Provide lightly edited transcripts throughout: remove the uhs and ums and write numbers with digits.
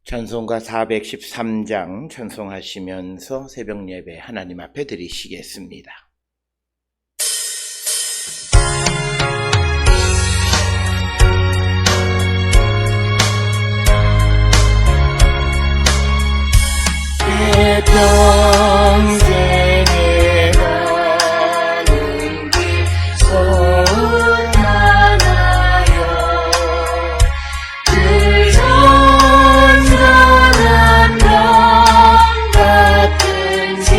찬송가 413장 찬송하시면서 새벽 예배 하나님 앞에 드리시겠습니다. 내 평생에 가는 길 소망하여 그 전전한 명 같은지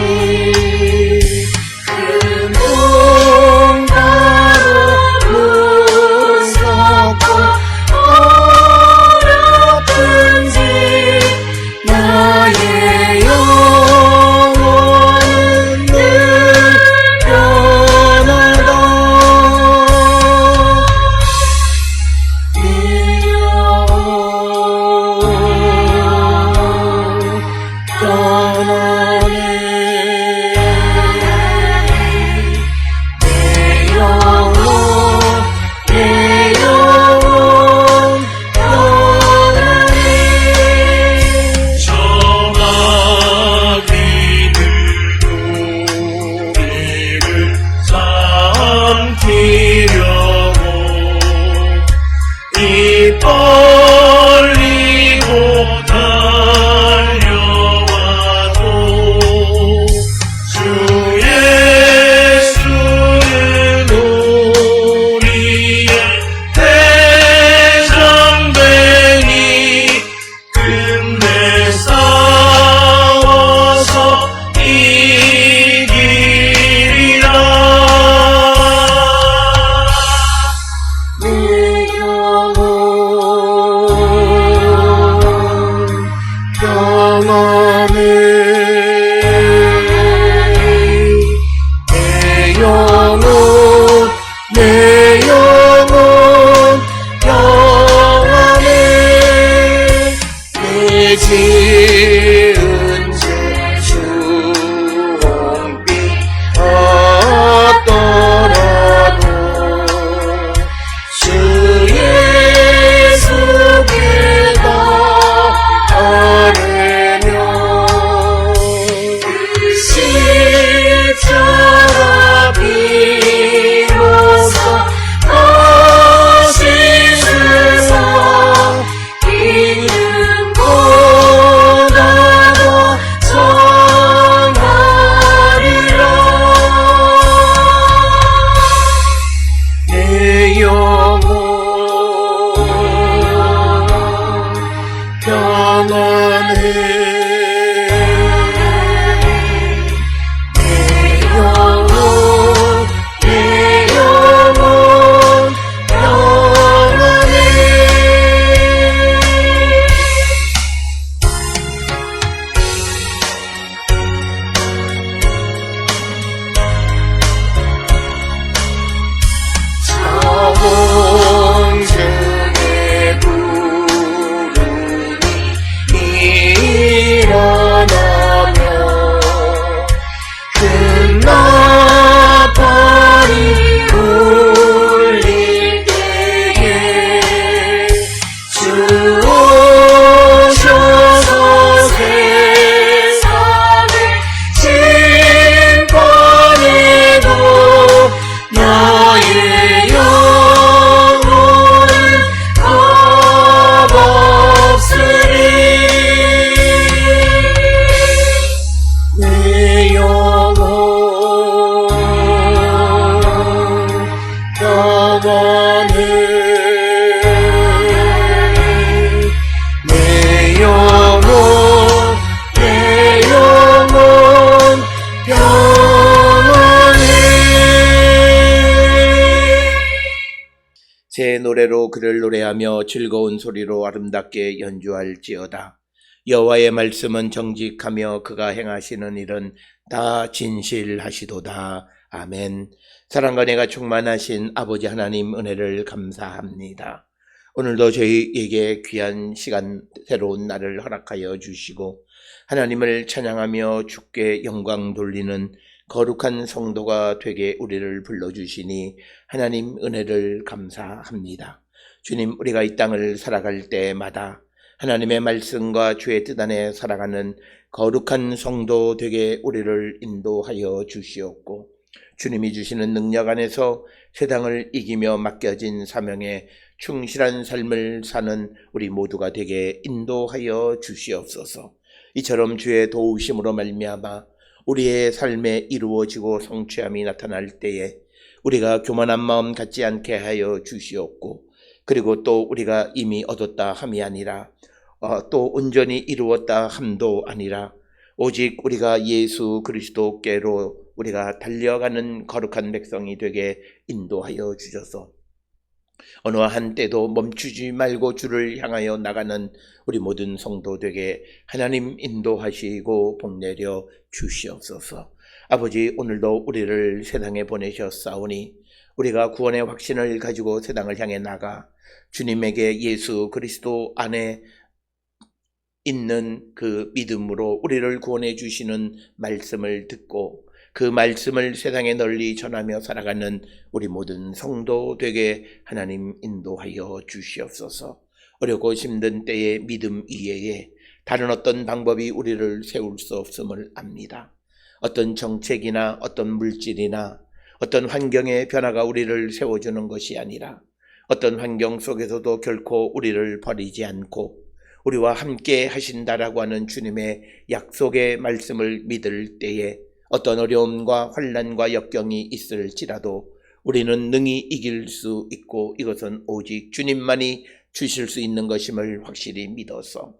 그 공가로 무섭고 어렵든지 나의 영혼은 늘 변하다. 내 영혼 변하네. 내 영혼 변하네. 우리를 삼키려고 입 벌리고 달려와도 주 예수는 우리의 대장되니 끝내 싸워서 이기리라. 내 영혼 평안해. 내 영혼 평안해. 내 지은 죄 주홍빛 같더라도 주 예수께 나아내면 그 십자가 비로소 다시 세상 이름보다도 정하리라. 내 영혼 평안해. 내 영혼 평안해. 자원중에 부름이 일어나며 큰 나팔이 울릴 때에 주 오셔서 세상을 심판해도 나의 영혼은 겁없으리. 내 영혼 평안해. 내 영혼 평안해. 새 노래로 그를 노래하며 즐거운 소리로 아름답게 연주할지어다. 여호와의 말씀은 정직하며 그가 행하시는 일은 다 진실하시도다. 아멘. 사랑과 은혜가 충만하신 아버지 하나님 은혜를 감사합니다. 오늘도 저희에게 귀한 시간, 새로운 날을 허락하여 주시고 하나님을 찬양하며 주께 영광 돌리는 거룩한 성도가 되게 우리를 불러주시니 하나님 은혜를 감사합니다. 주님, 우리가 이 땅을 살아갈 때마다 하나님의 말씀과 주의 뜻 안에 살아가는 거룩한 성도 되게 우리를 인도하여 주시옵고, 주님이 주시는 능력 안에서 세상을 이기며 맡겨진 사명에 충실한 삶을 사는 우리 모두가 되게 인도하여 주시옵소서. 이처럼 주의 도우심으로 말미암아 우리의 삶에 이루어지고 성취함이 나타날 때에 우리가 교만한 마음 갖지 않게 하여 주시옵고, 그리고 또 우리가 이미 얻었다 함이 아니라 또 온전히 이루었다 함도 아니라 오직 우리가 예수 그리스도께로 우리가 달려가는 거룩한 백성이 되게 인도하여 주셔서 어느 한때도 멈추지 말고 주를 향하여 나가는 우리 모든 성도 되게 하나님 인도하시고 복내려 주시옵소서. 아버지, 오늘도 우리를 세상에 보내셨사오니 우리가 구원의 확신을 가지고 세상을 향해 나가 주님에게 예수 그리스도 안에 있는 그 믿음으로 우리를 구원해 주시는 말씀을 듣고 그 말씀을 세상에 널리 전하며 살아가는 우리 모든 성도 되게 하나님 인도하여 주시옵소서. 어렵고 힘든 때에 믿음 이외에 다른 어떤 방법이 우리를 세울 수 없음을 압니다. 어떤 정책이나 어떤 물질이나 어떤 환경의 변화가 우리를 세워주는 것이 아니라 어떤 환경 속에서도 결코 우리를 버리지 않고 우리와 함께 하신다라고 하는 주님의 약속의 말씀을 믿을 때에 어떤 어려움과 환난과 역경이 있을지라도 우리는 능히 이길 수 있고 이것은 오직 주님만이 주실 수 있는 것임을 확실히 믿어서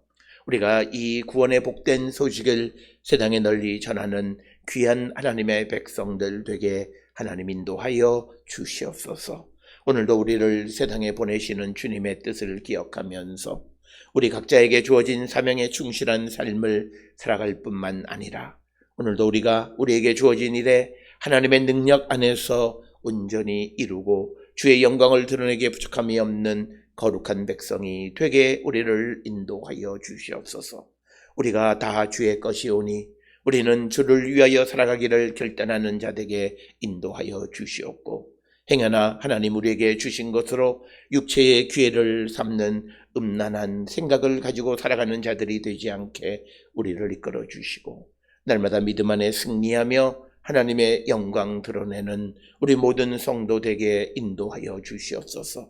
우리가 이 구원의 복된 소식을 세상에 널리 전하는 귀한 하나님의 백성들 되게 하나님 인도하여 주시옵소서. 오늘도 우리를 세상에 보내시는 주님의 뜻을 기억하면서 우리 각자에게 주어진 사명에 충실한 삶을 살아갈 뿐만 아니라 오늘도 우리가 우리에게 주어진 일에 하나님의 능력 안에서 온전히 이루고 주의 영광을 드러내기에 부족함이 없는 거룩한 백성이 되게 우리를 인도하여 주시옵소서. 우리가 다 주의 것이오니 우리는 주를 위하여 살아가기를 결단하는 자에게 인도하여 주시옵고, 행여나 하나님 우리에게 주신 것으로 육체의 기회를 삼는 음란한 생각을 가지고 살아가는 자들이 되지 않게 우리를 이끌어 주시고, 날마다 믿음 안에 승리하며 하나님의 영광 드러내는 우리 모든 성도 되게 인도하여 주시옵소서.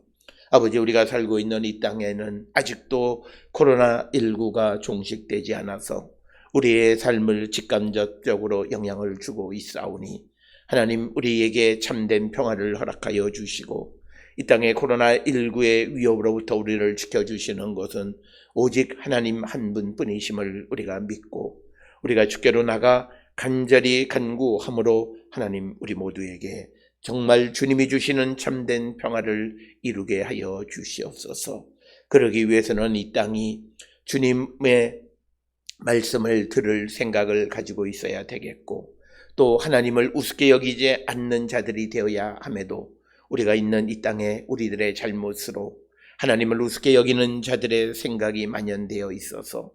아버지, 우리가 살고 있는 이 땅에는 아직도 코로나19가 종식되지 않아서 우리의 삶을 직간접적으로 영향을 주고 있사오니 하나님 우리에게 참된 평화를 허락하여 주시고, 이 땅의 코로나19의 위협으로부터 우리를 지켜주시는 것은 오직 하나님 한 분뿐이심을 우리가 믿고 우리가 주께로 나가 간절히 간구함으로 하나님 우리 모두에게 정말 주님이 주시는 참된 평화를 이루게 하여 주시옵소서. 그러기 위해서는 이 땅이 주님의 말씀을 들을 생각을 가지고 있어야 되겠고, 또 하나님을 우습게 여기지 않는 자들이 되어야 함에도 우리가 있는 이 땅에 우리들의 잘못으로 하나님을 우습게 여기는 자들의 생각이 만연되어 있어서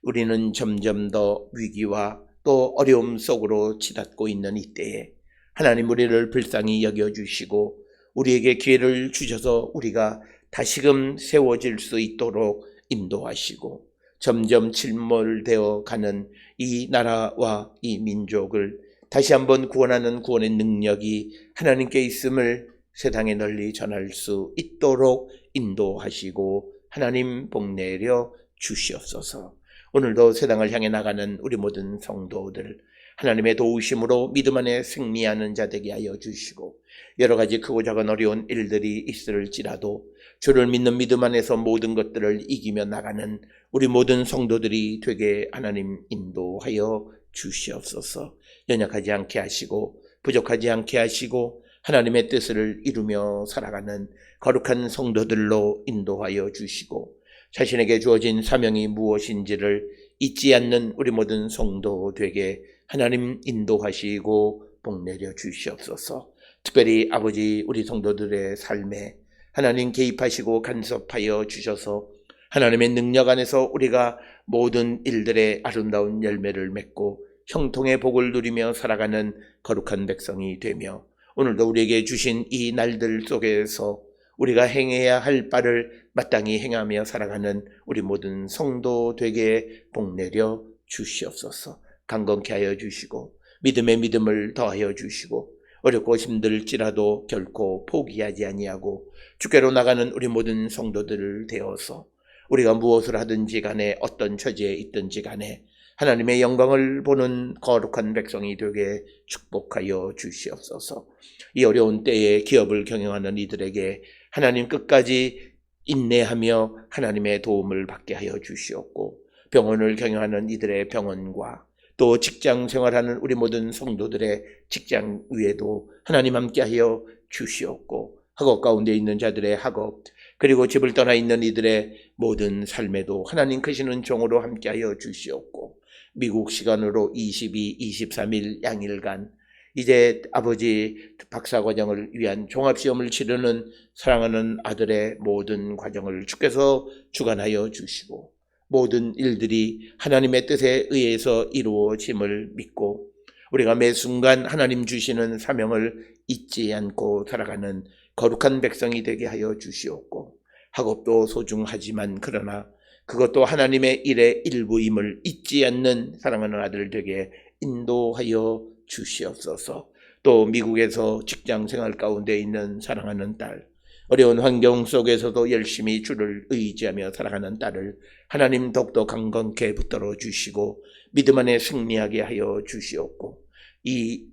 우리는 점점 더 위기와 또 어려움 속으로 치닫고 있는 이때에 하나님 우리를 불쌍히 여겨주시고 우리에게 기회를 주셔서 우리가 다시금 세워질 수 있도록 인도하시고 점점 침몰되어 가는 이 나라와 이 민족을 다시 한번 구원하는 구원의 능력이 하나님께 있음을 세상에 널리 전할 수 있도록 인도하시고 하나님 복내려 주시옵소서. 오늘도 세상을 향해 나가는 우리 모든 성도들 하나님의 도우심으로 믿음 안에 승리하는 자 되게 하여 주시고, 여러 가지 크고 작은 어려운 일들이 있을지라도 주를 믿는 믿음 안에서 모든 것들을 이기며 나가는 우리 모든 성도들이 되게 하나님 인도하여 주시옵소서. 연약하지 않게 하시고 부족하지 않게 하시고 하나님의 뜻을 이루며 살아가는 거룩한 성도들로 인도하여 주시고, 자신에게 주어진 사명이 무엇인지를 잊지 않는 우리 모든 성도 되게 하나님 인도하시고 복내려 주시옵소서. 특별히 아버지 우리 성도들의 삶에 하나님 개입하시고 간섭하여 주셔서 하나님의 능력 안에서 우리가 모든 일들의 아름다운 열매를 맺고 형통의 복을 누리며 살아가는 거룩한 백성이 되며, 오늘도 우리에게 주신 이 날들 속에서 우리가 행해야 할 바를 마땅히 행하며 살아가는 우리 모든 성도 되게 복내려 주시옵소서. 강건케 하여 주시고 믿음의 믿음을 더하여 주시고 어렵고 힘들지라도 결코 포기하지 아니하고 주께로 나가는 우리 모든 성도들을 되어서 우리가 무엇을 하든지 간에 어떤 처지에 있든지 간에 하나님의 영광을 보는 거룩한 백성이 되게 축복하여 주시옵소서. 이 어려운 때에 기업을 경영하는 이들에게 하나님 끝까지 인내하며 하나님의 도움을 받게 하여 주시옵고, 병원을 경영하는 이들의 병원과 또 직장 생활하는 우리 모든 성도들의 직장 위에도 하나님 함께하여 주시옵고, 학업 가운데 있는 자들의 학업, 그리고 집을 떠나 있는 이들의 모든 삶에도 하나님 크시는 종으로 함께하여 주시옵고, 미국 시간으로 22, 23일 양일간 이제 아버지 박사과정을 위한 종합시험을 치르는 사랑하는 아들의 모든 과정을 주께서 주관하여 주시고, 모든 일들이 하나님의 뜻에 의해서 이루어짐을 믿고 우리가 매 순간 하나님 주시는 사명을 잊지 않고 살아가는 거룩한 백성이 되게 하여 주시옵고, 학업도 소중하지만 그러나 그것도 하나님의 일의 일부임을 잊지 않는 사랑하는 아들 되게 인도하여 주시옵소서. 또 미국에서 직장 생활 가운데 있는 사랑하는 딸, 어려운 환경 속에서도 열심히 주를 의지하며 살아가는 딸을 하나님 더욱더 강건케 붙들어 주시고 믿음 안에 승리하게 하여 주시옵고, 이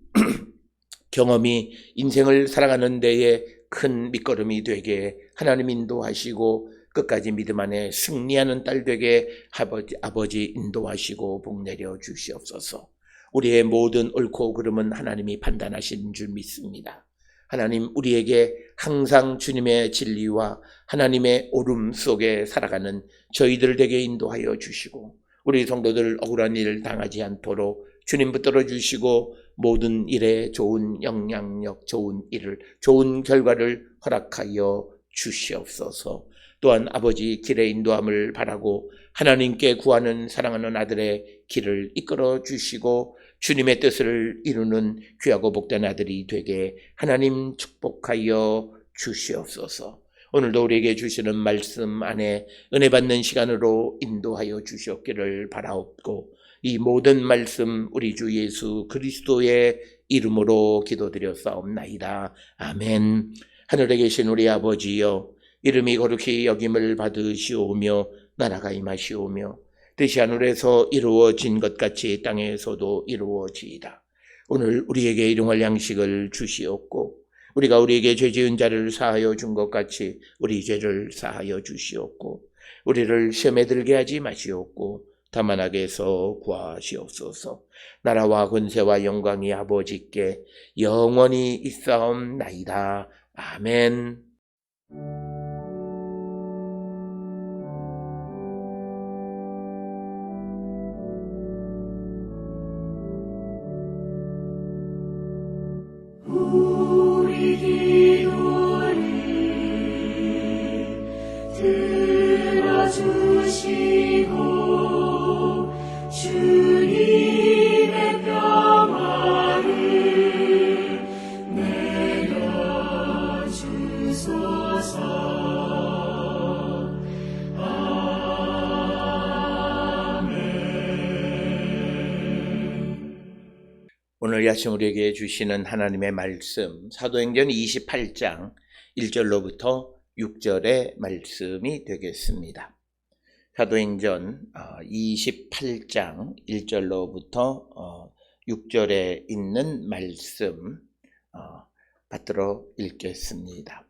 경험이 인생을 살아가는 데에 큰 밑거름이 되게 하나님 인도하시고 끝까지 믿음 안에 승리하는 딸 되게 아버지 인도하시고 복내려 주시옵소서. 우리의 모든 옳고 그름은 하나님이 판단하시는 줄 믿습니다. 하나님, 우리에게 항상 주님의 진리와 하나님의 옳음 속에 살아가는 저희들 되게 인도하여 주시고, 우리 성도들 억울한 일 당하지 않도록 주님 붙들어 주시고 모든 일에 좋은 영향력, 좋은 결과를 허락하여 주시옵소서. 또한 아버지 길의 인도함을 바라고 하나님께 구하는 사랑하는 아들의 길을 이끌어 주시고 주님의 뜻을 이루는 귀하고 복된 아들이 되게 하나님 축복하여 주시옵소서. 오늘도 우리에게 주시는 말씀 안에 은혜 받는 시간으로 인도하여 주시옵기를 바라옵고, 이 모든 말씀 우리 주 예수 그리스도의 이름으로 기도드렸사옵나이다. 아멘. 하늘에 계신 우리 아버지여, 이름이 거룩히 여김을 받으시오며 나라가 임하시오며 뜻이 하늘에서 이루어진 것 같이 땅에서도 이루어지이다. 오늘 우리에게 일용할 양식을 주시옵고 우리가 우리에게 죄 지은 자를 사하여 준 것 같이 우리 죄를 사하여 주시옵고 우리를 시험에 들게 하지 마시옵고 다만 악에서 구하시옵소서. 나라와 권세와 영광이 아버지께 영원히 있사옵나이다. 아멘. 우리 기도를 들어주시고 주님의 평화를 내려주소서. 오늘 이 아침 우리에게 주시는 하나님의 말씀, 사도행전 28장 1절로부터 6절의 말씀이 되겠습니다. 사도행전 28장 1절로부터 6절에 있는 말씀 받들어 읽겠습니다.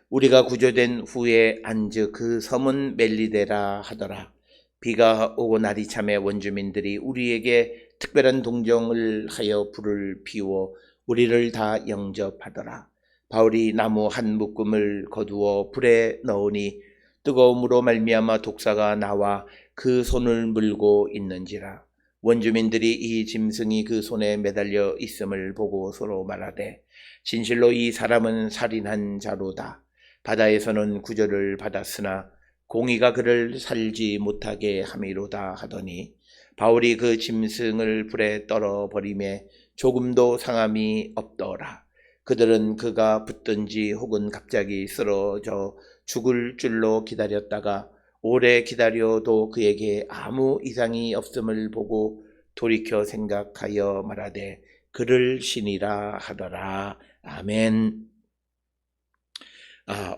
우리가 구조된 후에 안즉 그 섬은 멜리데라 하더라. 비가 오고 날이 참에 원주민들이 우리에게 특별한 동정을 하여 불을 피워 우리를 다 영접하더라. 바울이 나무 한 묶음을 거두어 불에 넣으니 뜨거움으로 말미암아 독사가 나와 그 손을 물고 있는지라. 원주민들이 이 짐승이 그 손에 매달려 있음을 보고 서로 말하되 진실로 이 사람은 살인한 자로다. 바다에서는 구절을 받았으나 공의가 그를 살지 못하게 함이로다 하더니 바울이 그 짐승을 불에 떨어버리매 조금도 상함이 없더라. 그들은 그가 붙든지 혹은 갑자기 쓰러져 죽을 줄로 기다렸다가 오래 기다려도 그에게 아무 이상이 없음을 보고 돌이켜 생각하여 말하되 그를 신이라 하더라. 아멘.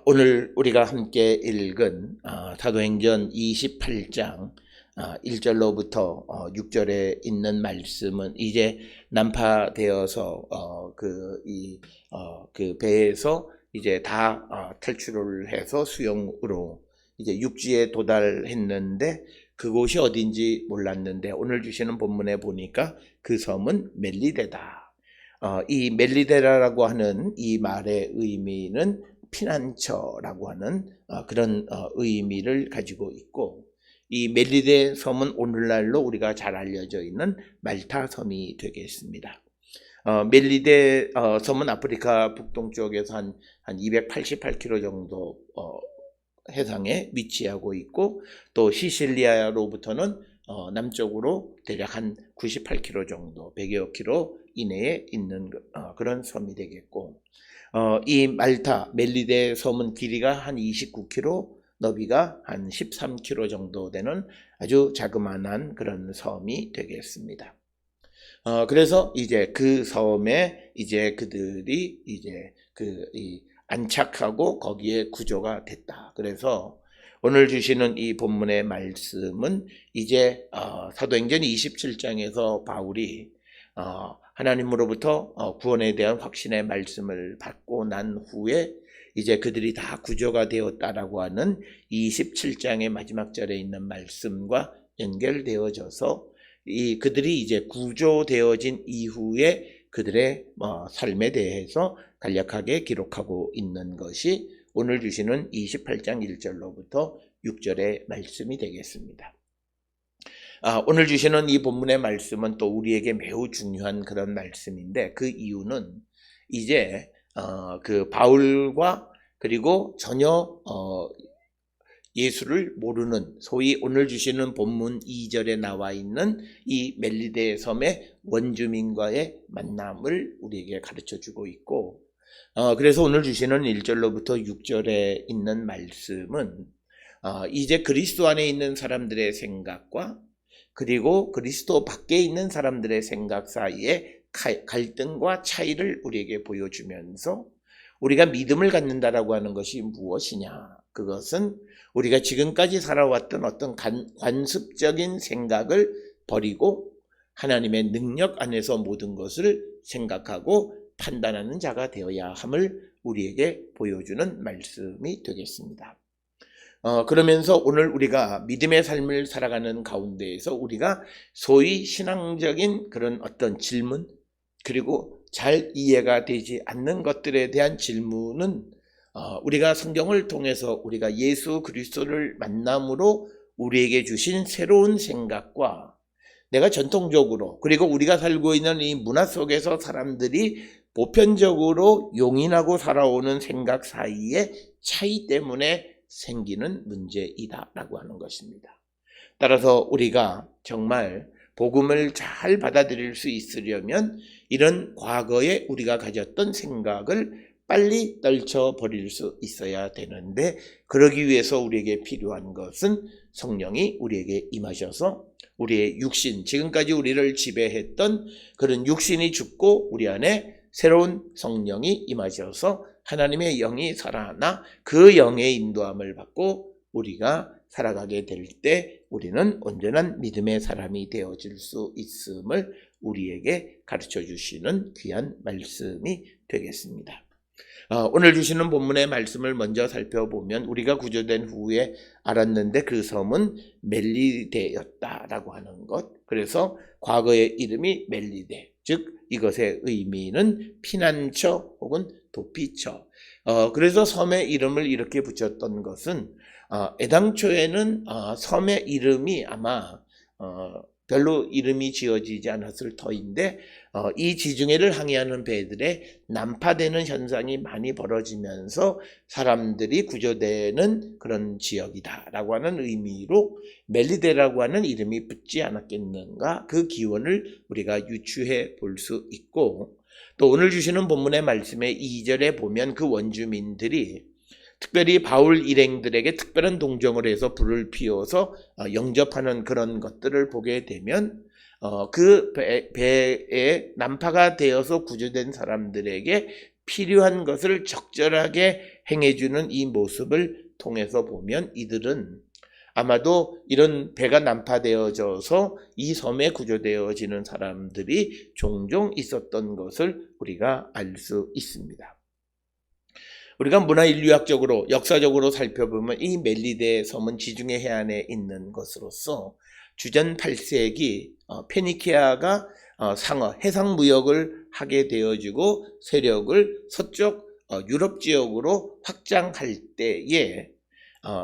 오늘 우리가 함께 읽은 사도행전 28장 1절로부터 6절에 있는 말씀은 이제 난파되어서 그 배에서 이제 다 탈출을 해서 수영으로 이제 육지에 도달했는데 그곳이 어딘지 몰랐는데 오늘 주시는 본문에 보니까 그 섬은 멜리데다. 이 멜리데라라고 하는 이 말의 의미는 피난처라고 하는 그런 의미를 가지고 있고 이 멜리데 섬은 오늘날로 우리가 잘 알려져 있는 말타 섬이 되겠습니다. 멜리데 섬은 아프리카 북동쪽에서 한 288km 정도 해상에 위치하고 있고 또 시실리아로부터는 남쪽으로 대략 한 98km 정도 100여 킬로 이내에 있는 그런 섬이 되겠고 이 말타 멜리데 섬은 길이가 한 29km 너비가 한 13km 정도 되는 아주 자그마한 그런 섬이 되겠습니다. 그래서 이제 그 섬에 이제 그들이 이제 안착하고 거기에 구조가 됐다. 그래서 오늘 주시는 이 본문의 말씀은 이제 사도행전 27장에서 바울이 하나님으로부터 구원에 대한 확신의 말씀을 받고 난 후에 이제 그들이 다 구조가 되었다라고 하는 27장의 마지막 절에 있는 말씀과 연결되어져서 그들이 이제 구조되어진 이후에 그들의 삶에 대해서 간략하게 기록하고 있는 것이 오늘 주시는 28장 1절로부터 6절의 말씀이 되겠습니다. 오늘 주시는 이 본문의 말씀은 또 우리에게 매우 중요한 그런 말씀인데 그 이유는 이제 그 바울과 그리고 전혀 예수를 모르는 소위 오늘 주시는 본문 2절에 나와 있는 이 멜리데 섬의 원주민과의 만남을 우리에게 가르쳐주고 있고 그래서 오늘 주시는 1절로부터 6절에 있는 말씀은 이제 그리스도 안에 있는 사람들의 생각과 그리고 그리스도 밖에 있는 사람들의 생각 사이에 갈등과 차이를 우리에게 보여주면서 우리가 믿음을 갖는다라고 하는 것이 무엇이냐? 그것은 우리가 지금까지 살아왔던 어떤 관습적인 생각을 버리고 하나님의 능력 안에서 모든 것을 생각하고 판단하는 자가 되어야 함을 우리에게 보여주는 말씀이 되겠습니다. 그러면서 오늘 우리가 믿음의 삶을 살아가는 가운데에서 우리가 소위 신앙적인 그런 어떤 질문 그리고 잘 이해가 되지 않는 것들에 대한 질문은 우리가 성경을 통해서 우리가 예수 그리스도를 만남으로 우리에게 주신 새로운 생각과 내가 전통적으로 그리고 우리가 살고 있는 이 문화 속에서 사람들이 보편적으로 용인하고 살아오는 생각 사이의 차이 때문에 생기는 문제이다라고 하는 것입니다. 따라서 우리가 정말 복음을 잘 받아들일 수 있으려면 이런 과거에 우리가 가졌던 생각을 빨리 떨쳐버릴 수 있어야 되는데 그러기 위해서 우리에게 필요한 것은 성령이 우리에게 임하셔서 우리의 육신, 지금까지 우리를 지배했던 그런 육신이 죽고 우리 안에 새로운 성령이 임하셔서 하나님의 영이 살아나 그 영의 인도함을 받고 우리가 살아가게 될 때 우리는 온전한 믿음의 사람이 되어질 수 있음을 우리에게 가르쳐 주시는 귀한 말씀이 되겠습니다. 오늘 주시는 본문의 말씀을 먼저 살펴보면 우리가 구조된 후에 알았는데 그 섬은 멜리데였다라고 하는 것. 그래서 과거의 이름이 멜리데, 즉 이것의 의미는 피난처 혹은 도피처. 그래서 섬의 이름을 이렇게 붙였던 것은 애당초에는 섬의 이름이 아마 별로 이름이 지어지지 않았을 터인데 이 지중해를 항해하는 배들의 난파되는 현상이 많이 벌어지면서 사람들이 구조되는 그런 지역이다라고 하는 의미로 멜리데라고 하는 이름이 붙지 않았겠는가 그 기원을 우리가 유추해 볼 수 있고 또 오늘 주시는 본문의 말씀의 2절에 보면 그 원주민들이 특별히 바울 일행들에게 특별한 동정을 해서 불을 피워서 영접하는 그런 것들을 보게 되면 그 배에 난파가 되어서 구조된 사람들에게 필요한 것을 적절하게 행해주는 이 모습을 통해서 보면 이들은 아마도 이런 배가 난파되어져서 이 섬에 구조되어지는 사람들이 종종 있었던 것을 우리가 알 수 있습니다. 우리가 문화인류학적으로 역사적으로 살펴보면 이 멜리데 섬은 지중해 해안에 있는 것으로서 주전 8세기 페니키아가 해상 무역을 하게 되어지고 세력을 서쪽 유럽 지역으로 확장할 때에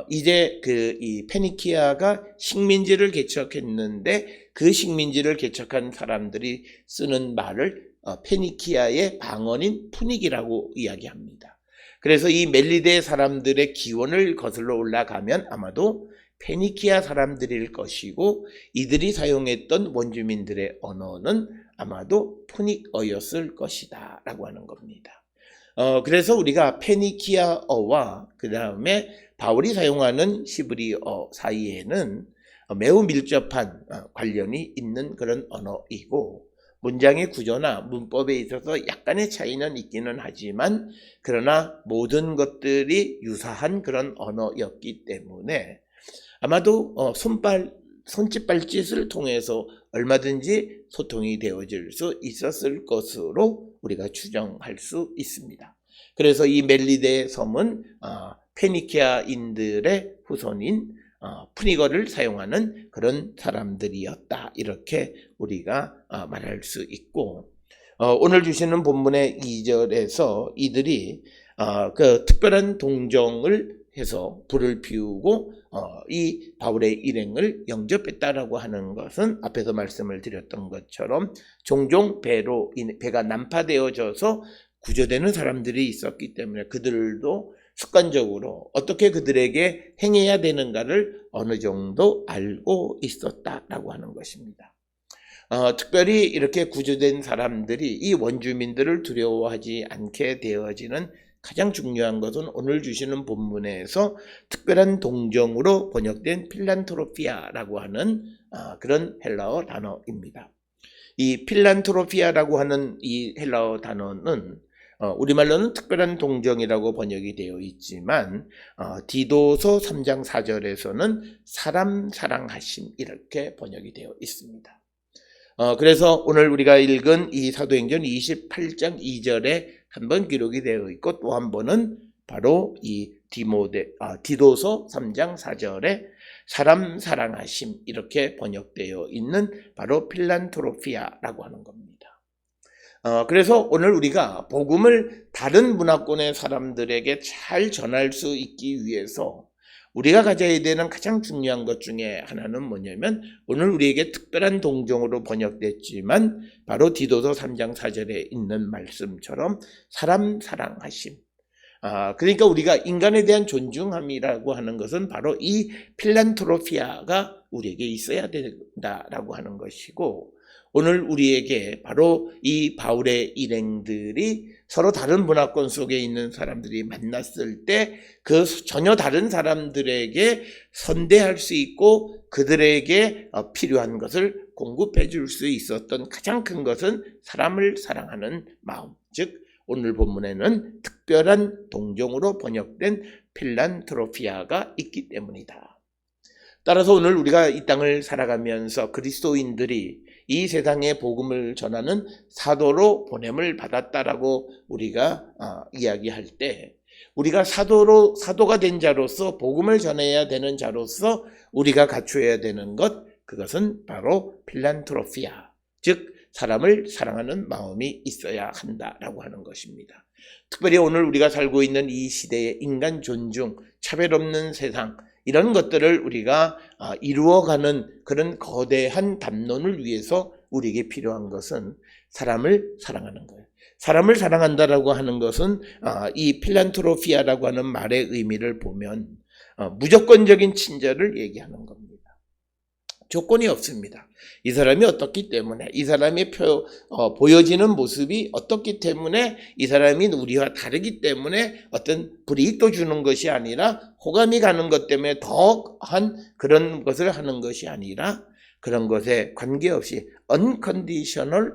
이제 이 페니키아가 식민지를 개척했는데 그 식민지를 개척한 사람들이 쓰는 말을 페니키아의 방언인 푸닉이라고 이야기합니다. 그래서 이 멜리데 사람들의 기원을 거슬러 올라가면 아마도 페니키아 사람들일 것이고 이들이 사용했던 원주민들의 언어는 아마도 푸닉어였을 것이다 라고 하는 겁니다. 그래서 우리가 페니키아어와 그 다음에 바울이 사용하는 히브리어 사이에는 매우 밀접한 관련이 있는 그런 언어이고 문장의 구조나 문법에 있어서 약간의 차이는 있기는 하지만 그러나 모든 것들이 유사한 그런 언어였기 때문에 아마도 손짓발짓을 통해서 얼마든지 소통이 되어질 수 있었을 것으로 우리가 추정할 수 있습니다. 그래서 이 멜리데 섬은 페니키아인들의 후손인 푸니거를 사용하는 그런 사람들이었다 이렇게 우리가 말할 수 있고 오늘 주시는 본문의 2절에서 이들이 그 특별한 동정을 해서 불을 피우고 이 바울의 일행을 영접했다라고 하는 것은 앞에서 말씀을 드렸던 것처럼 종종 배가 난파되어져서 구조되는 사람들이 있었기 때문에 그들도 습관적으로 어떻게 그들에게 행해야 되는가를 어느 정도 알고 있었다라고 하는 것입니다. 특별히 이렇게 구조된 사람들이 이 원주민들을 두려워하지 않게 되어지는 가장 중요한 것은 오늘 주시는 본문에서 특별한 동정으로 번역된 필란트로피아라고 하는 그런 헬라어 단어입니다. 이 필란트로피아라고 하는 이 헬라어 단어는 우리말로는 특별한 동정이라고 번역이 되어 있지만 디도서 3장 4절에서는 사람 사랑하심 이렇게 번역이 되어 있습니다. 그래서 오늘 우리가 읽은 이 사도행전 28장 2절에 한번 기록이 되어 있고 또 한 번은 바로 이 디도서 3장 4절에 사람 사랑하심 이렇게 번역되어 있는 바로 필란트로피아라고 하는 겁니다. 그래서 오늘 우리가 복음을 다른 문화권의 사람들에게 잘 전할 수 있기 위해서 우리가 가져야 되는 가장 중요한 것 중에 하나는 뭐냐면 오늘 우리에게 특별한 동정으로 번역됐지만 바로 디도서 3장 4절에 있는 말씀처럼 사람 사랑하심. 그러니까 우리가 인간에 대한 존중함이라고 하는 것은 바로 이 필란트로피아가 우리에게 있어야 된다라고 하는 것이고 오늘 우리에게 바로 이 바울의 일행들이 서로 다른 문화권 속에 있는 사람들이 만났을 때 그 전혀 다른 사람들에게 선대할 수 있고 그들에게 필요한 것을 공급해 줄 수 있었던 가장 큰 것은 사람을 사랑하는 마음, 즉 오늘 본문에는 특별한 동정으로 번역된 필란트로피아가 있기 때문이다. 따라서 오늘 우리가 이 땅을 살아가면서 그리스도인들이 이 세상에 복음을 전하는 사도로 보냄을 받았다라고 우리가 이야기할 때 우리가 사도가 된 자로서 복음을 전해야 되는 자로서 우리가 갖추어야 되는 것 그것은 바로 필란트로피아 즉 사람을 사랑하는 마음이 있어야 한다라고 하는 것입니다. 특별히 오늘 우리가 살고 있는 이 시대의 인간 존중, 차별 없는 세상 이런 것들을 우리가 이루어가는 그런 거대한 담론을 위해서 우리에게 필요한 것은 사람을 사랑하는 거예요. 사람을 사랑한다라고 하는 것은 이 필란트로피아라고 하는 말의 의미를 보면 무조건적인 친절을 얘기하는 겁니다. 조건이 없습니다. 이 사람이 어떻기 때문에, 이 사람이 보여지는 모습이 어떻기 때문에, 이 사람이 우리와 다르기 때문에 어떤 불이익도 주는 것이 아니라 호감이 가는 것 때문에 더한 그런 것을 하는 것이 아니라 그런 것에 관계없이 unconditional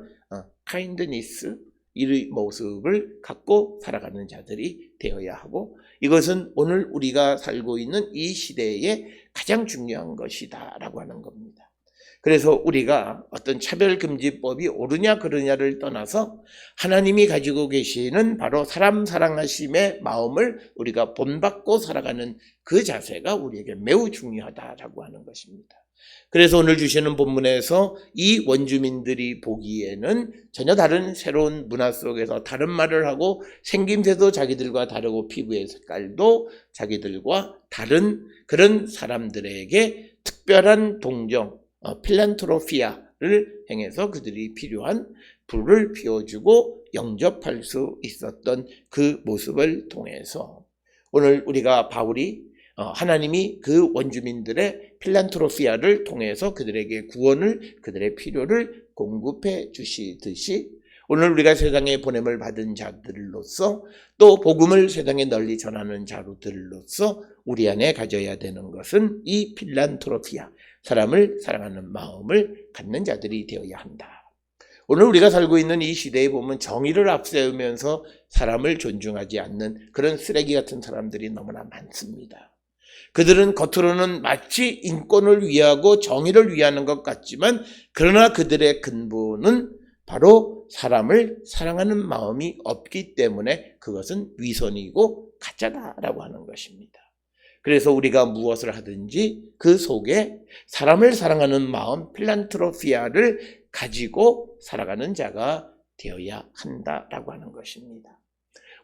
kindness 이 모습을 갖고 살아가는 자들이 되어야 하고, 이것은 오늘 우리가 살고 있는 이 시대에 가장 중요한 것이다 라고 하는 겁니다. 그래서 우리가 어떤 차별금지법이 옳으냐 그르냐를 떠나서 하나님이 가지고 계시는 바로 사람 사랑하심의 마음을 우리가 본받고 살아가는 그 자세가 우리에게 매우 중요하다라고 하는 것입니다. 그래서 오늘 주시는 본문에서 이 원주민들이 보기에는 전혀 다른 새로운 문화 속에서 다른 말을 하고 생김새도 자기들과 다르고 피부의 색깔도 자기들과 다른 그런 사람들에게 특별한 동정, 필란트로피아를 행해서 그들이 필요한 불을 피워주고 영접할 수 있었던 그 모습을 통해서 오늘 우리가 바울이 하나님이 그 원주민들의 필란트로피아를 통해서 그들에게 구원을, 그들의 필요를 공급해 주시듯이 오늘 우리가 세상에 보냄을 받은 자들로서 또 복음을 세상에 널리 전하는 자로들로서 우리 안에 가져야 되는 것은 이 필란트로피아, 사람을 사랑하는 마음을 갖는 자들이 되어야 한다. 오늘 우리가 살고 있는 이 시대에 보면 정의를 앞세우면서 사람을 존중하지 않는 그런 쓰레기 같은 사람들이 너무나 많습니다. 그들은 겉으로는 마치 인권을 위하고 정의를 위하는 것 같지만 그러나 그들의 근본은 바로 사람을 사랑하는 마음이 없기 때문에 그것은 위선이고 가짜다라고 하는 것입니다. 그래서 우리가 무엇을 하든지 그 속에 사람을 사랑하는 마음, 필란트로피아를 가지고 살아가는 자가 되어야 한다라고 하는 것입니다.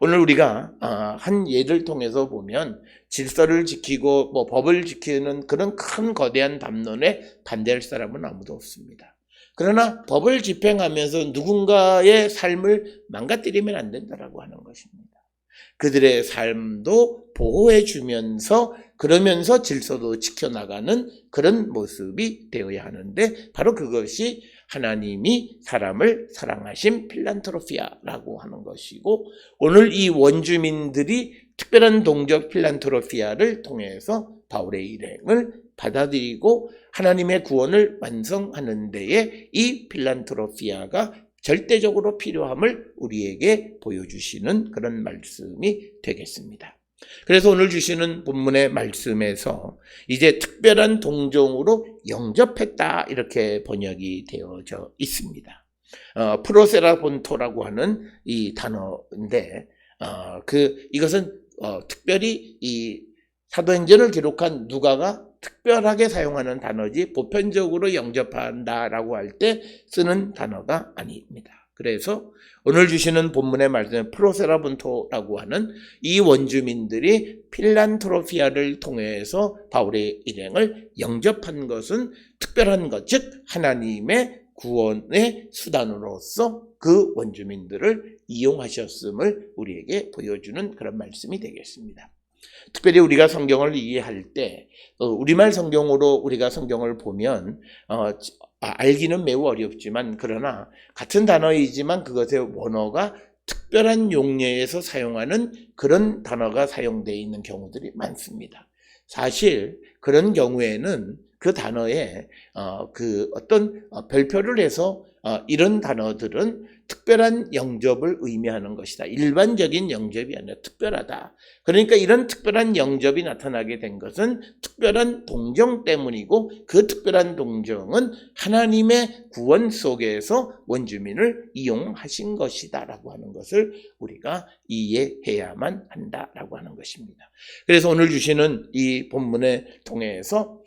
오늘 우리가 한 예를 통해서 보면 질서를 지키고 법을 지키는 그런 큰 거대한 담론에 반대할 사람은 아무도 없습니다. 그러나 법을 집행하면서 누군가의 삶을 망가뜨리면 안 된다라고 하는 것입니다. 그들의 삶도 보호해 주면서 그러면서 질서도 지켜나가는 그런 모습이 되어야 하는데 바로 그것이 하나님이 사람을 사랑하신 필란트로피아라고 하는 것이고 오늘 이 원주민들이 특별한 동적 필란트로피아를 통해서 바울의 일행을 받아들이고 하나님의 구원을 완성하는 데에 이 필란트로피아가 절대적으로 필요함을 우리에게 보여주시는 그런 말씀이 되겠습니다. 그래서 오늘 주시는 본문의 말씀에서 이제 특별한 동정으로 영접했다 이렇게 번역이 되어져 있습니다. 프로세라본토라고 하는 이 단어인데 이것은 특별히 이 사도행전을 기록한 누가가 특별하게 사용하는 단어지 보편적으로 영접한다라고 할 때 쓰는 단어가 아닙니다. 그래서 오늘 주시는 본문의 말씀은 프로세라본토라고 하는 이 원주민들이 필란트로피아를 통해서 바울의 일행을 영접한 것은 특별한 것, 즉 하나님의 구원의 수단으로서 그 원주민들을 이용하셨음을 우리에게 보여주는 그런 말씀이 되겠습니다. 특별히 우리가 성경을 이해할 때 우리말 성경으로 우리가 성경을 보면 알기는 매우 어렵지만 그러나 같은 단어이지만 그것의 원어가 특별한 용례에서 사용하는 그런 단어가 사용되어 있는 경우들이 많습니다. 사실 그런 경우에는 그 단어에 어떤 별표를 해서 이런 단어들은 특별한 영접을 의미하는 것이다. 일반적인 영접이 아니라 특별하다. 그러니까 이런 특별한 영접이 나타나게 된 것은 특별한 동정 때문이고 그 특별한 동정은 하나님의 구원 속에서 원주민을 이용하신 것이다 라고 하는 것을 우리가 이해해야만 한다라고 하는 것입니다. 그래서 오늘 주시는 이 본문을 통해서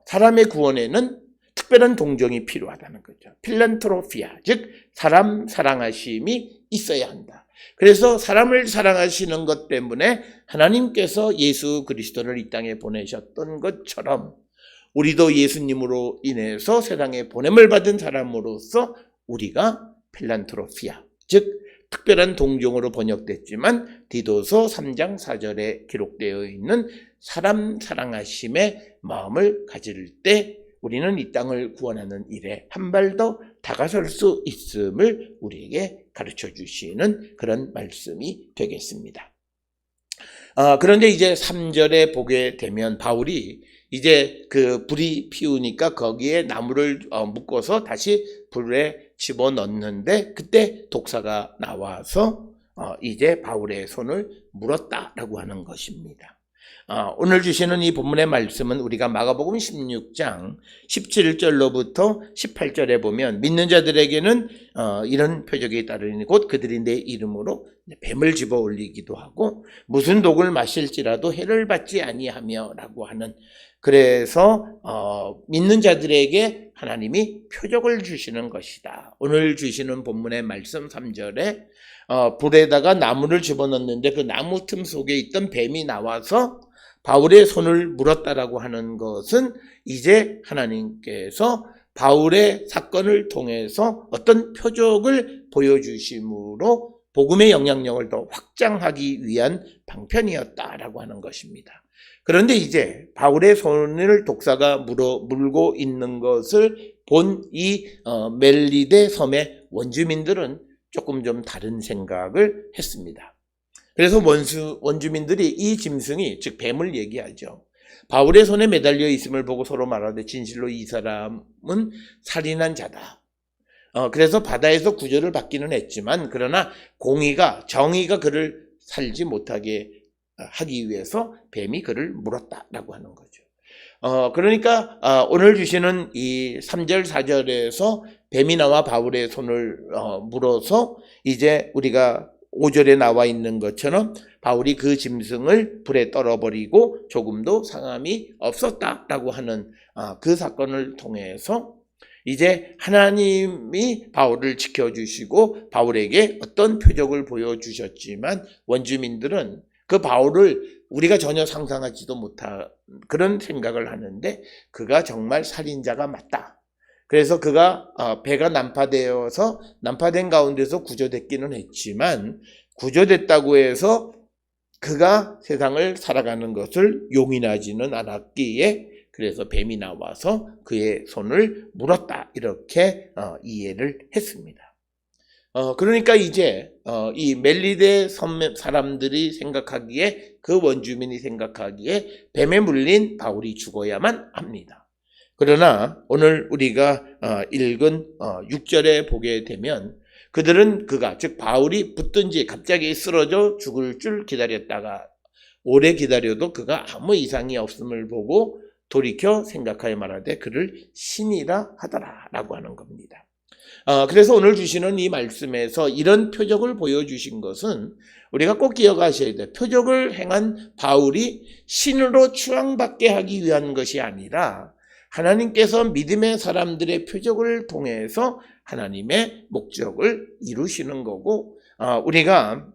사람의 구원에는 특별한 동정이 필요하다는 거죠. 필란트로피아, 즉 사람 사랑하심이 있어야 한다. 그래서 사람을 사랑하시는 것 때문에 하나님께서 예수 그리스도를 이 땅에 보내셨던 것처럼 우리도 예수님으로 인해서 세상에 보냄을 받은 사람으로서 우리가 필란트로피아, 즉 특별한 동정으로 번역됐지만 디도서 3장 4절에 기록되어 있는 사람 사랑하심의 마음을 가질 때 우리는 이 땅을 구원하는 일에 한 발 더 다가설 수 있음을 우리에게 가르쳐 주시는 그런 말씀이 되겠습니다. 그런데 이제 3절에 보게 되면 바울이 이제 그 불이 피우니까 거기에 나무를 묶어서 다시 불에 집어넣는데 그때 독사가 나와서 이제 바울의 손을 물었다라고 하는 것입니다. 오늘 주시는 이 본문의 말씀은 우리가 마가복음 16장 17절로부터 18절에 보면 믿는 자들에게는 이런 표적이 따르니 곧 그들이 내 이름으로 뱀을 집어 올리기도 하고 무슨 독을 마실지라도 해를 받지 아니하며 라고 하는, 그래서 믿는 자들에게 하나님이 표적을 주시는 것이다. 오늘 주시는 본문의 말씀 3절에 불에다가 나무를 집어넣는데 그 나무 틈 속에 있던 뱀이 나와서 바울의 손을 물었다라고 하는 것은 이제 하나님께서 바울의 사건을 통해서 어떤 표적을 보여주심으로 복음의 영향력을 더 확장하기 위한 방편이었다라고 하는 것입니다. 그런데 이제 바울의 손을 독사가 물고 있는 것을 본 이 멜리데 섬의 원주민들은 조금 좀 다른 생각을 했습니다. 그래서 원주민들이 이 짐승이, 즉 뱀을 얘기하죠. 바울의 손에 매달려 있음을 보고 서로 말하되 진실로 이 사람은 살인한 자다. 그래서 바다에서 구조를 받기는 했지만 그러나 정의가 그를 살지 못하게 하기 위해서 뱀이 그를 물었다라고 하는 거죠. 그러니까 오늘 주시는 이 3절 4절에서 뱀이 나와 바울의 손을 물어서 이제 우리가 5절에 나와 있는 것처럼 바울이 그 짐승을 불에 떨어버리고 조금도 상함이 없었다라고 하는 그 사건을 통해서 이제 하나님이 바울을 지켜주시고 바울에게 어떤 표적을 보여주셨지만 원주민들은 그 바울을 우리가 전혀 상상하지도 못한 그런 생각을 하는데 그가 정말 살인자가 맞다. 그래서 그가 배가 난파된 가운데서 구조됐기는 했지만 구조됐다고 해서 그가 세상을 살아가는 것을 용인하지는 않았기에 그래서 뱀이 나와서 그의 손을 물었다, 이렇게 이해를 했습니다. 그러니까 이제 이 멜리데 섬 사람들이 생각하기에, 그 원주민이 생각하기에 뱀에 물린 바울이 죽어야만 합니다. 그러나 오늘 우리가 읽은 6절에 보게 되면 즉 바울이 붙든지 갑자기 쓰러져 죽을 줄 기다렸다가 오래 기다려도 그가 아무 이상이 없음을 보고 돌이켜 생각하여 말하되 그를 신이라 하더라라고 하는 겁니다. 그래서 오늘 주시는 이 말씀에서 이런 표적을 보여주신 것은 우리가 꼭 기억하셔야 돼요. 표적을 행한 바울이 신으로 추앙받게 하기 위한 것이 아니라 하나님께서 믿음의 사람들의 표적을 통해서 하나님의 목적을 이루시는 거고, 우리가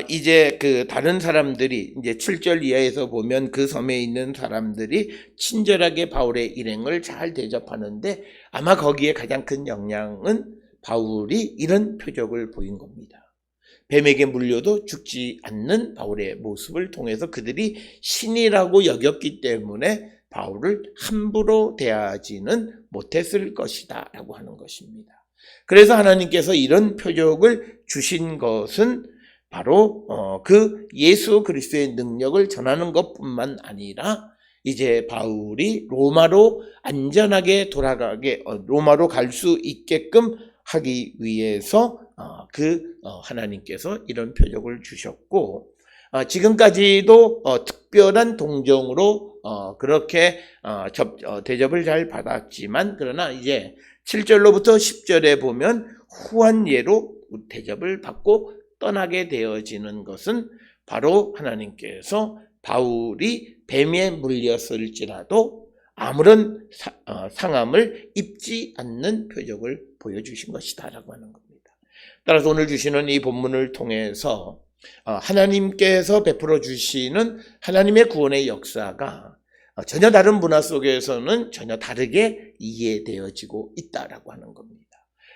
이제 그 다른 사람들이 이제 7절 이하에서 보면 그 섬에 있는 사람들이 친절하게 바울의 일행을 잘 대접하는데 아마 거기에 가장 큰 영향은 바울이 이런 표적을 보인 겁니다. 뱀에게 물려도 죽지 않는 바울의 모습을 통해서 그들이 신이라고 여겼기 때문에 바울을 함부로 대하지는 못했을 것이다 라고 하는 것입니다. 그래서 하나님께서 이런 표적을 주신 것은 바로 그 예수 그리스도의 능력을 전하는 것뿐만 아니라 이제 바울이 로마로 안전하게 로마로 갈 수 있게끔 하기 위해서 하나님께서 이런 표적을 주셨고, 지금까지도 특별한 동정으로 그렇게 대접을 잘 받았지만, 그러나 이제 7절로부터 10절에 보면 후한 예로 대접을 받고 떠나게 되어지는 것은 바로 하나님께서 바울이 뱀에 물렸을지라도 아무런 상함을 입지 않는 표적을 보여주신 것이다 라고 하는 겁니다. 따라서 오늘 주시는 이 본문을 통해서 하나님께서 베풀어 주시는 하나님의 구원의 역사가 전혀 다른 문화 속에서는 전혀 다르게 이해되어지고 있다라고 하는 겁니다.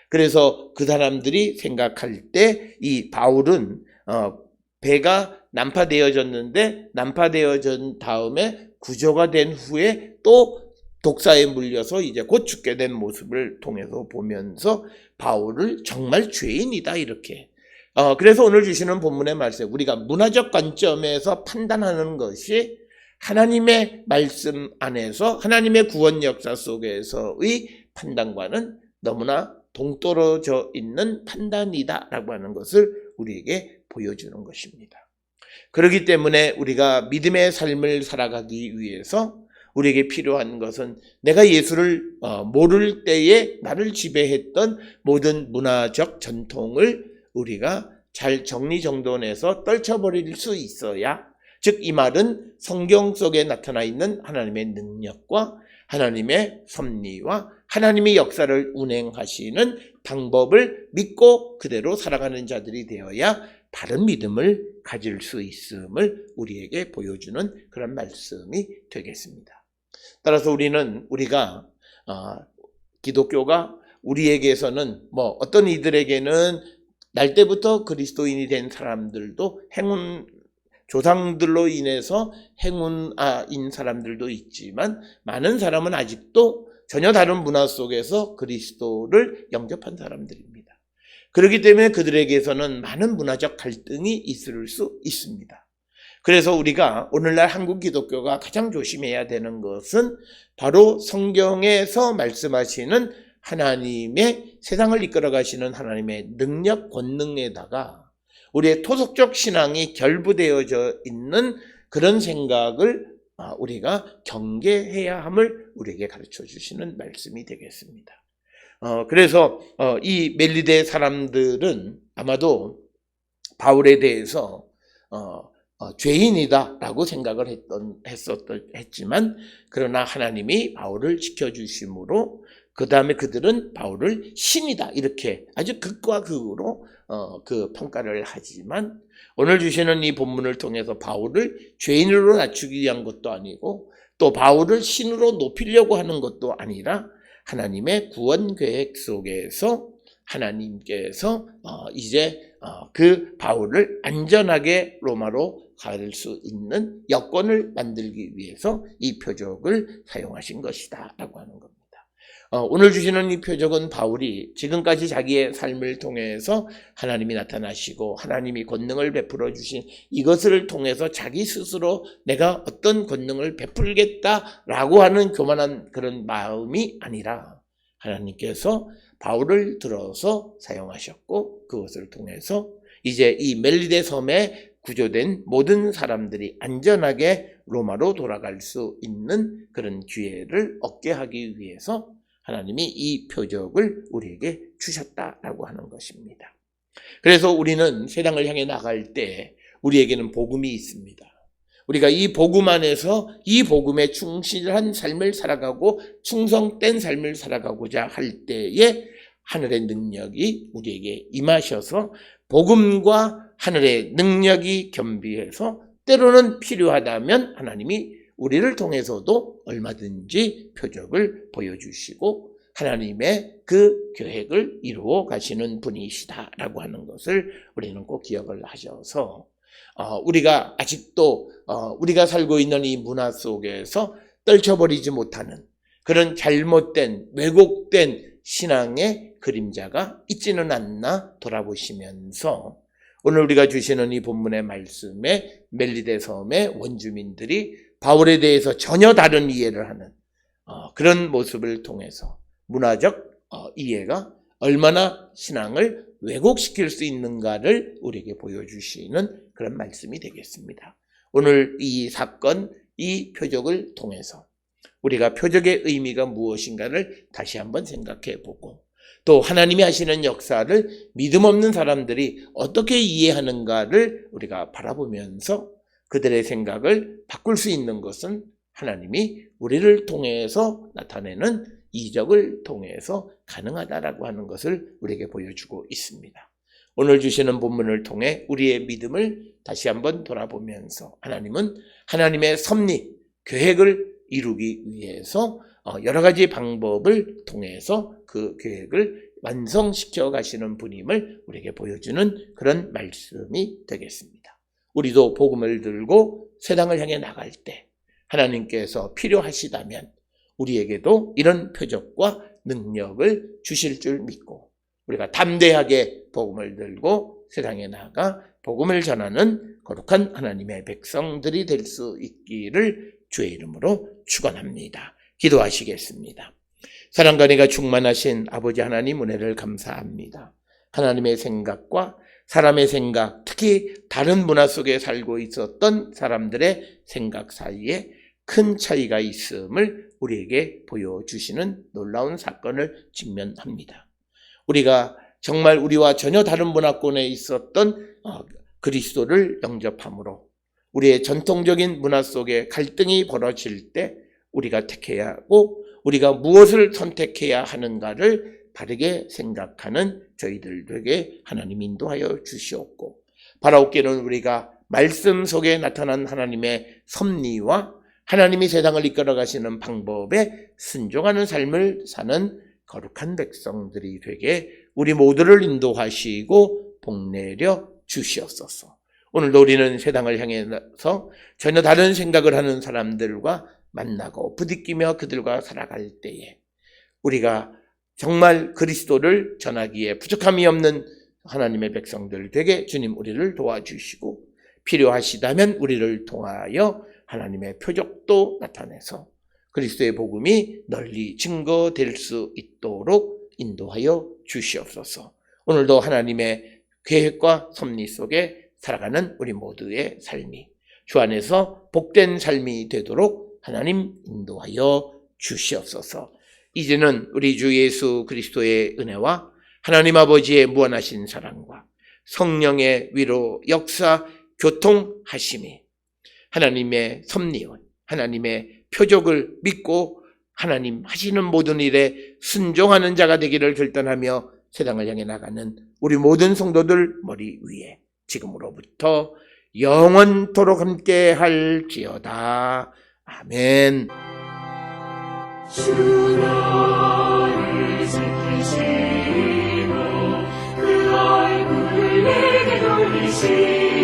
그래서 그 사람들이 생각할 때 이 바울은 배가 난파되어졌는데 난파되어진 다음에 구조가 된 후에 또 독사에 물려서 이제 곧 죽게 된 모습을 통해서 보면서 바울을 정말 죄인이다 이렇게. 그래서 오늘 주시는 본문의 말씀, 우리가 문화적 관점에서 판단하는 것이 하나님의 말씀 안에서 하나님의 구원 역사 속에서의 판단과는 너무나 동떨어져 있는 판단이다라고 하는 것을 우리에게 보여주는 것입니다. 그렇기 때문에 우리가 믿음의 삶을 살아가기 위해서 우리에게 필요한 것은 내가 예수를 모를 때에 나를 지배했던 모든 문화적 전통을 우리가 잘 정리정돈해서 떨쳐버릴 수 있어야, 즉 이 말은 성경 속에 나타나 있는 하나님의 능력과 하나님의 섭리와 하나님의 역사를 운행하시는 방법을 믿고 그대로 살아가는 자들이 되어야 바른 믿음을 가질 수 있음을 우리에게 보여주는 그런 말씀이 되겠습니다. 따라서 우리가 기독교가 우리에게서는 어떤 이들에게는 날 때부터 그리스도인이 된 사람들도 조상들로 인해서 행운인 사람들도 있지만 많은 사람은 아직도 전혀 다른 문화 속에서 그리스도를 영접한 사람들입니다. 그렇기 때문에 그들에게서는 많은 문화적 갈등이 있을 수 있습니다. 그래서 우리가 오늘날 한국 기독교가 가장 조심해야 되는 것은 바로 성경에서 말씀하시는 하나님의 세상을 이끌어 가시는 하나님의 능력, 권능에다가 우리의 토속적 신앙이 결부되어져 있는 그런 생각을 우리가 경계해야 함을 우리에게 가르쳐 주시는 말씀이 되겠습니다. 그래서 이 멜리데 사람들은 아마도 바울에 대해서 죄인이다라고 생각을 했지만 그러나 하나님이 바울을 지켜주심으로 그 다음에 그들은 바울을 신이다 이렇게 아주 극과 극으로 그 평가를 하지만 오늘 주시는 이 본문을 통해서 바울을 죄인으로 낮추기 위한 것도 아니고 또 바울을 신으로 높이려고 하는 것도 아니라 하나님의 구원 계획 속에서 하나님께서 이제 그 바울을 안전하게 로마로 갈 수 있는 여건을 만들기 위해서 이 표적을 사용하신 것이다 라고 하는 겁니다. 오늘 주시는 이 표적은 바울이 지금까지 자기의 삶을 통해서 하나님이 나타나시고 하나님이 권능을 베풀어 주신 이것을 통해서 자기 스스로 내가 어떤 권능을 베풀겠다라고 하는 교만한 그런 마음이 아니라 하나님께서 바울을 들어서 사용하셨고 그것을 통해서 이제 이 멜리데 섬에 구조된 모든 사람들이 안전하게 로마로 돌아갈 수 있는 그런 기회를 얻게 하기 위해서 하나님이 이 표적을 우리에게 주셨다라고 하는 것입니다. 그래서 우리는 세상을 향해 나갈 때 우리에게는 복음이 있습니다. 우리가 이 복음 안에서 이 복음에 충실한 삶을 살아가고 충성된 삶을 살아가고자 할 때에 하늘의 능력이 우리에게 임하셔서 복음과 하늘의 능력이 겸비해서 때로는 필요하다면 하나님이 우리를 통해서도 얼마든지 표적을 보여주시고 하나님의 그 계획을 이루어 가시는 분이시다라고 하는 것을 우리는 꼭 기억을 하셔서 우리가 아직도 우리가 살고 있는 이 문화 속에서 떨쳐버리지 못하는 그런 잘못된 왜곡된 신앙의 그림자가 있지는 않나 돌아보시면서 오늘 우리가 주시는 이 본문의 말씀에 멜리데 섬의 원주민들이 바울에 대해서 전혀 다른 이해를 하는 그런 모습을 통해서 문화적 이해가 얼마나 신앙을 왜곡시킬 수 있는가를 우리에게 보여주시는 그런 말씀이 되겠습니다. 오늘 이 사건, 이 표적을 통해서 우리가 표적의 의미가 무엇인가를 다시 한번 생각해 보고 또 하나님이 하시는 역사를 믿음 없는 사람들이 어떻게 이해하는가를 우리가 바라보면서 그들의 생각을 바꿀 수 있는 것은 하나님이 우리를 통해서 나타내는 이적을 통해서 가능하다라고 하는 것을 우리에게 보여주고 있습니다. 오늘 주시는 본문을 통해 우리의 믿음을 다시 한번 돌아보면서 하나님은 하나님의 섭리, 계획을 이루기 위해서 여러 가지 방법을 통해서 그 계획을 완성시켜 가시는 분임을 우리에게 보여주는 그런 말씀이 되겠습니다. 우리도 복음을 들고 세상을 향해 나갈 때 하나님께서 필요하시다면 우리에게도 이런 표적과 능력을 주실 줄 믿고 우리가 담대하게 복음을 들고 세상에 나가 복음을 전하는 거룩한 하나님의 백성들이 될 수 있기를 주의 이름으로 축원합니다. 기도하시겠습니다. 사랑과 은혜가 충만하신 아버지 하나님 은혜를 감사합니다. 하나님의 생각과 사람의 생각, 특히 다른 문화 속에 살고 있었던 사람들의 생각 사이에 큰 차이가 있음을 우리에게 보여주시는 놀라운 사건을 직면합니다. 우리가 정말 우리와 전혀 다른 문화권에 있었던 그리스도를 영접함으로 우리의 전통적인 문화 속에 갈등이 벌어질 때 우리가 택해야 하고 우리가 무엇을 선택해야 하는가를 바르게 생각하는 저희들에게 하나님 인도하여 주시옵고 바라옵기는 우리가 말씀 속에 나타난 하나님의 섭리와 하나님이 세상을 이끌어 가시는 방법에 순종하는 삶을 사는 거룩한 백성들이 되게 우리 모두를 인도하시고 복내려 주시옵소서. 오늘도 우리는 세상을 향해서 전혀 다른 생각을 하는 사람들과 만나고 부딪히며 그들과 살아갈 때에 우리가 정말 그리스도를 전하기에 부족함이 없는 하나님의 백성들 되게 주님 우리를 도와주시고 필요하시다면 우리를 통하여 하나님의 표적도 나타내서 그리스도의 복음이 널리 증거될 수 있도록 인도하여 주시옵소서. 오늘도 하나님의 계획과 섭리 속에 살아가는 우리 모두의 삶이 주 안에서 복된 삶이 되도록 하나님 인도하여 주시옵소서. 이제는 우리 주 예수 그리스도의 은혜와 하나님 아버지의 무한하신 사랑과 성령의 위로 역사 교통하심이 하나님의 섭리와 하나님의 표적을 믿고 하나님 하시는 모든 일에 순종하는 자가 되기를 결단하며 세상을 향해 나가는 우리 모든 성도들 머리 위에 지금으로부터 영원토록 함께 할지어다. 아멘. 주 나를 지키시고 그 얼굴을 내게 돌리시고